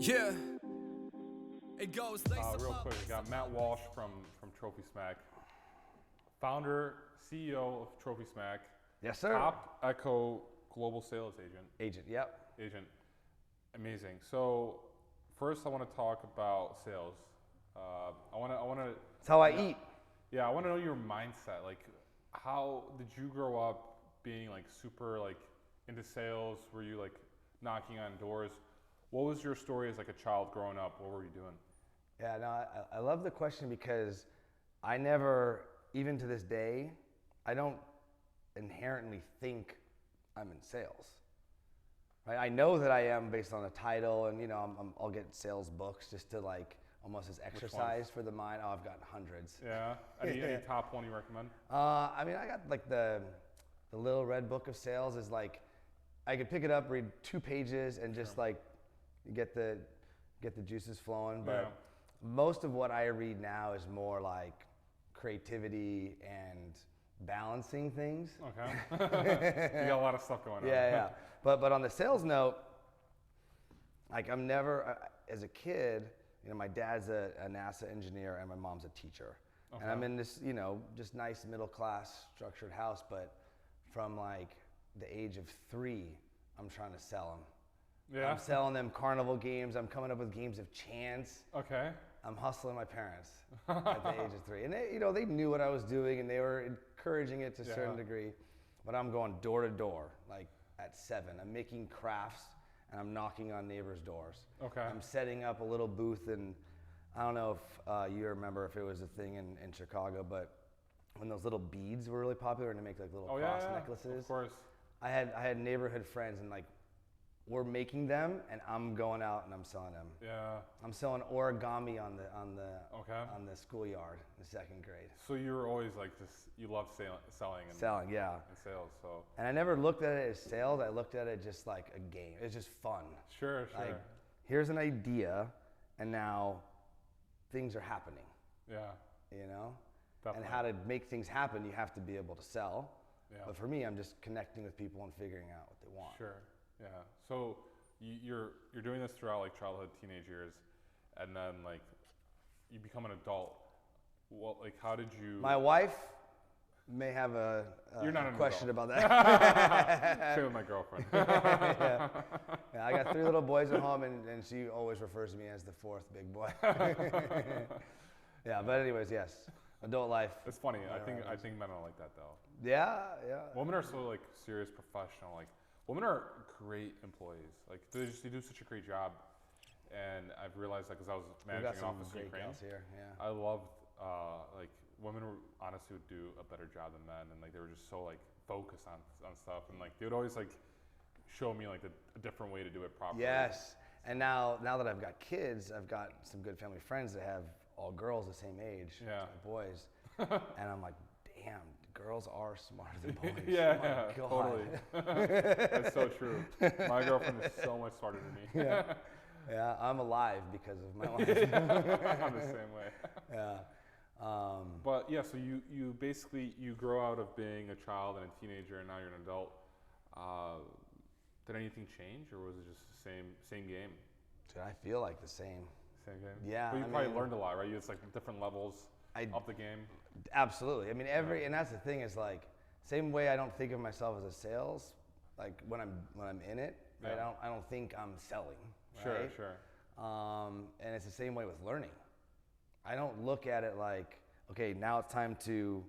Yeah, it goes. Real quick, we got Matt Walsh from TrophySmack, founder, CEO of TrophySmack. Yes, sir. Top Echo global sales agent. Yep. Agent. Amazing. So first, I want to talk about sales. I want to. That's how I eat. Yeah, I want to know your mindset. Like, how did you grow up being like super like into sales? Were you like knocking on doors? What was your story as like a child growing up? What were you doing? Yeah, no, I love the question because I never, even to this day, I don't inherently think I'm in sales. Right? I know that I am based on a title, and I'll get sales books just to like almost as exercise for the mind. Oh, I've got hundreds. Yeah. Any top one you recommend? I mean, I got like the little red book of sales is like, I could pick it up, read 2 pages, and just like get the juices flowing. But most of what I read now is more like creativity and balancing things. Okay. You got a lot of stuff going on. Yeah. But on the sales note, like I'm never, as a kid, my dad's a NASA engineer and my mom's a teacher. Okay. And I'm in this, just nice middle class structured house, but from like the age of 3, I'm trying to sell them. Yeah. I'm selling them carnival games. I'm coming up with games of chance. Okay. I'm hustling my parents at the age of 3. And they knew what I was doing and they were encouraging it to a certain degree. But I'm going door to door, like at 7. I'm making crafts and I'm knocking on neighbors' doors. Okay. I'm setting up a little booth, and I don't know if you remember if it was a thing in Chicago, but when those little beads were really popular and to make like little cross necklaces. Of course. I had neighborhood friends and like we're making them and I'm going out and I'm selling them. Yeah. I'm selling origami on the schoolyard in 2nd grade. So you were always like you loved selling and sales. So. And I never looked at it as sales. I looked at it just like a game. It's just fun. Sure. Like, here's an idea and now things are happening. Yeah. Definitely. And how to make things happen, you have to be able to sell. Yeah. But for me, I'm just connecting with people and figuring out what they want. Sure. Yeah. So you're doing this throughout like childhood, teenage years, and then like you become an adult. Well, like how did you? My wife may have a question about that. Same with my girlfriend. Yeah, I got 3 little boys at home, and she always refers to me as the 4th big boy. Yeah, but anyways, yes. Adult life. It's funny. I think men are like that though. Yeah. Women are so like serious, professional. Like women are great employees. Like they do such a great job. And I've realized that because I was managing an office in Ukraine. Here. Yeah. I loved like women were honestly would do a better job than men, and like they were just so like focused on stuff, and like they would always like show me like a different way to do it properly. Yes. And now that I've got kids, I've got some good family friends that have all girls the same age, boys, and I'm like, damn, girls are smarter than boys. Yeah, totally. That's so true. My girlfriend is so much smarter than me. Yeah, I'm alive because of my life. I'm the same way. Yeah. But yeah, so you basically you grow out of being a child and a teenager, and now you're an adult. Did anything change, or was it just the same game? Dude, I feel like the same. Same game? Yeah. But you probably learned a lot, right? It's like different levels of the game. Absolutely. I mean, and that's the thing is like, same way I don't think of myself as a sales, like when I'm in it, right? I don't think I'm selling, right? Sure. And it's the same way with learning. I don't look at it like, okay, now it's time to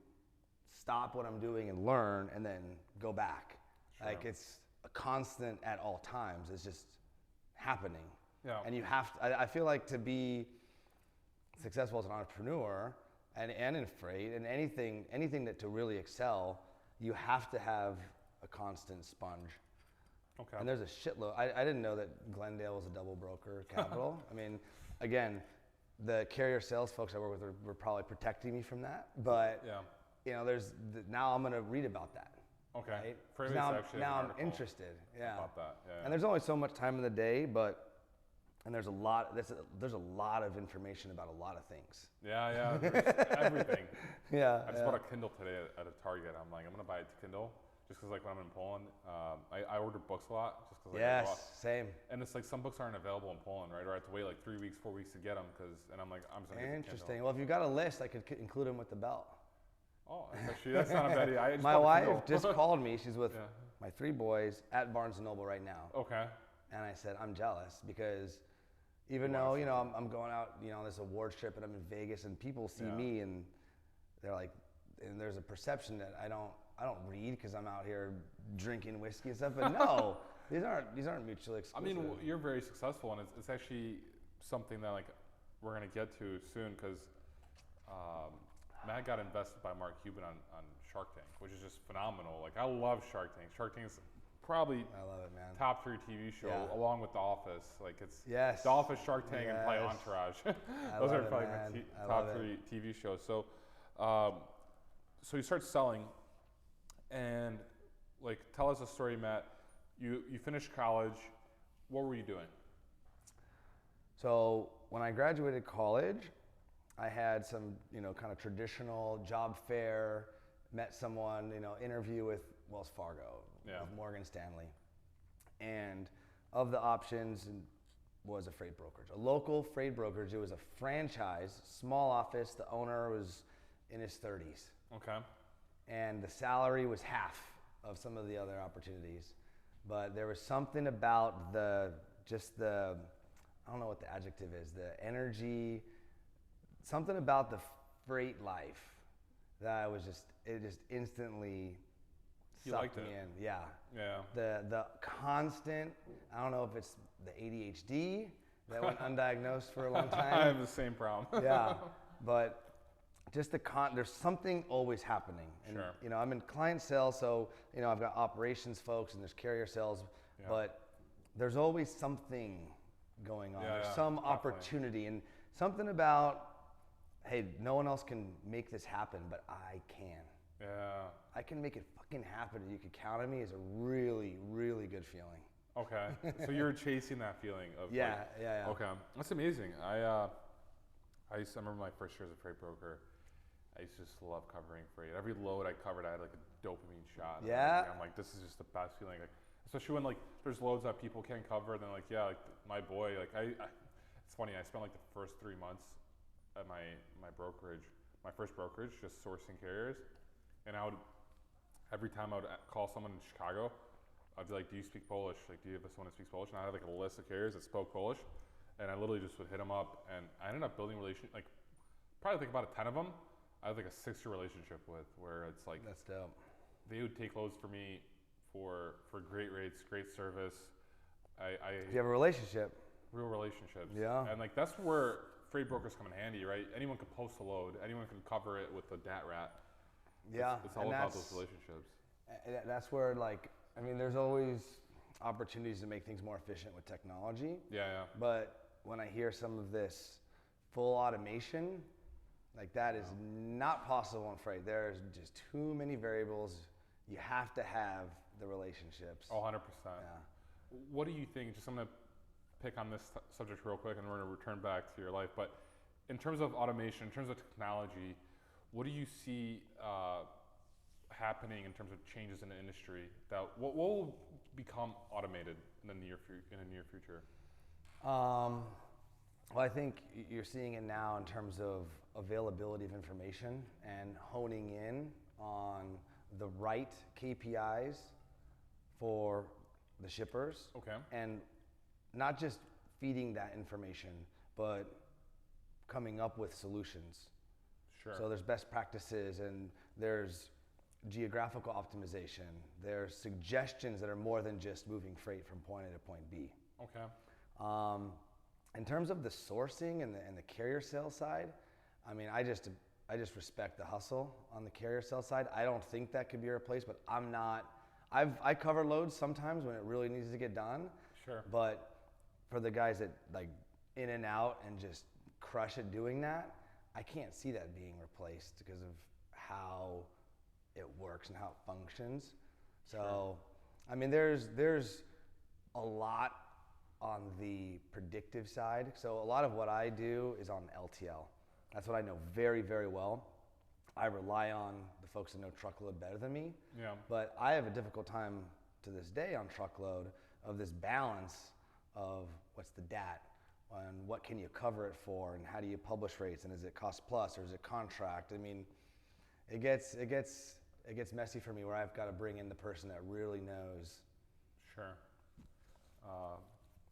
stop what I'm doing and learn and then go back. Sure. Like it's a constant at all times. It's just happening. Yeah. And you have to, I feel like to be successful as an entrepreneur and in freight and anything that to really excel, you have to have a constant sponge. Okay. And there's a shitload. I didn't know that Glendale was a double broker capital. I mean, again, the carrier sales folks I work with were probably protecting me from that. But now I'm going to read about that. Okay. Right? Now I'm interested. Yeah. About that. Yeah. And there's only so much time in the day, and there's a lot of information about a lot of things. Yeah, there's everything. Yeah. I just bought a Kindle today at a Target. I'm like, I'm gonna buy a Kindle. just because like when I'm in Poland, I order books a lot just because. Yes, like, same. And it's like some books aren't available in Poland, right? Or I have to wait like 3 weeks, 4 weeks to get them and I'm like, I'm just gonna get the Interesting. Kindle. Well, if you've got a list, I could include them with the belt. Oh, that's not a bad idea. I just My bought a wife Kindle. just called me. She's with Yeah. my 3 boys at Barnes & Noble right now. Okay. And I said, I'm jealous because even though, I'm going out, on this awards trip and I'm in Vegas and people see me and they're like, and there's a perception that I don't read because I'm out here drinking whiskey and stuff, but no, these aren't mutually exclusive. I mean, you're very successful, and it's actually something that like we're gonna get to soon because Matt got invested by Mark Cuban on Shark Tank, which is just phenomenal. Like I love Shark Tank. Shark Tank is probably I love it, man. top 3 TV show along with The Office. Like it's Yes. The Office, Shark Tank, and probably Entourage. Those are probably my top 3 TV shows. So, so you start selling, and like tell us a story, Matt. You finished college. What were you doing? So when I graduated college, I had some, kind of traditional job fair, met someone, interview with Wells Fargo, with Morgan Stanley. And of the options was a freight brokerage, a local freight brokerage. It was a franchise, small office. The owner was in his 30s. Okay. And the salary was half of some of the other opportunities. But there was something about I don't know what the adjective is, the energy, something about the freight life that it just instantly sucked me in. Yeah. Yeah. The constant, I don't know if it's the ADHD that went undiagnosed for a long time. I have the same problem. Yeah. But just there's something always happening. And, Sure. I'm in client sales, so, I've got operations folks and there's carrier sales, but there's always something going on. There's some opportunity and something about, hey, no one else can make this happen, but I can. Yeah. I can make it fucking happen and you can count on me is a really, really good feeling. Okay. So you're chasing that feeling of Yeah. Okay. That's amazing. I remember my first year as a freight broker. I used to just love covering freight. Every load I covered, I had like a dopamine shot. Yeah. I'm like, this is just the best feeling. Like, especially when like there's loads that people can't cover. Then like, like my boy, like it's funny. I spent like the first 3 months at my brokerage, my first brokerage, just sourcing carriers. And every time I would call someone in Chicago, I'd be like, do you speak Polish? Like, do you have someone that speaks Polish? And I had like a list of carriers that spoke Polish. And I literally just would hit them up. And I ended up building like probably think about 10 of them. I had like a 6-year relationship with, where it's like, That's dope. They would take loads for me for great rates, great service. You have a relationship. Real relationships. Yeah. And like that's where freight brokers come in handy, right? Anyone can post a load. Anyone can cover it with a DAT rat. Yeah. It's all about those relationships. That's where there's always opportunities to make things more efficient with technology. Yeah. But when I hear some of this full automation, like that is not possible in freight. There's just too many variables. You have to have the relationships. Oh, 100%. Yeah. What do you think, just I'm going to pick on this subject real quick and we're going to return back to your life, but in terms of automation, in terms of technology, what do you see happening in terms of changes in the industry? What will become automated in the near future? Well, I think you're seeing it now in terms of availability of information and honing in on the right KPIs for the shippers. Okay. And not just feeding that information, but coming up with solutions. Sure. So there's best practices and there's geographical optimization. There's suggestions that are more than just moving freight from point A to point B. Okay. In terms of the sourcing and the carrier sales side, I mean, I just respect the hustle on the carrier sales side. I don't think that could be replaced, but I cover loads sometimes when it really needs to get done. Sure. But for the guys that like in and out and just crush it doing that, I can't see that being replaced because of how it works and how it functions. So, Sure. I mean, there's a lot on the predictive side. So a lot of what I do is on LTL. That's what I know very, very well. I rely on the folks that know truckload better than me. Yeah. But I have a difficult time to this day on truckload of this balance of what's the DAT and what can you cover it for and how do you publish rates and is it cost plus or is it contract? I mean, it gets messy for me where I've got to bring in the person that really knows. Sure.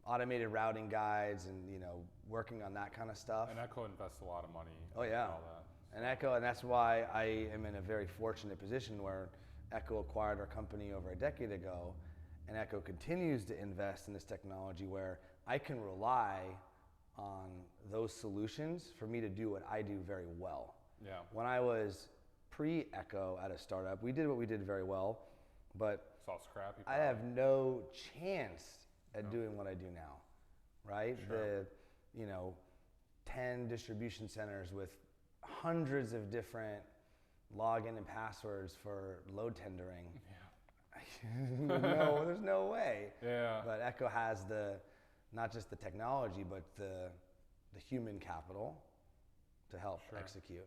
Automated routing guides and working on that kind of stuff. And Echo invests a lot of money. Oh yeah. In all that. And Echo, and that's why I am in a very fortunate position where Echo acquired our company over a decade ago, and Echo continues to invest in this technology where I can rely on those solutions for me to do what I do very well. Yeah. When I was pre-Echo at a startup, we did what we did very well, but It's all scrappy. I have no chance at doing what I do now, right? Sure. The 10 distribution centers with hundreds of different login and passwords for load tendering. Yeah. No, there's no way. Yeah. But Echo has not just the technology, but the human capital to help execute.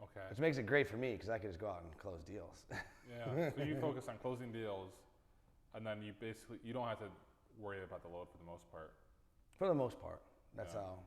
Okay. Which makes it great for me because I can just go out and close deals. Yeah. So you focus on closing deals, and then you don't have to worry about the load for the most part. For the most part, that's how.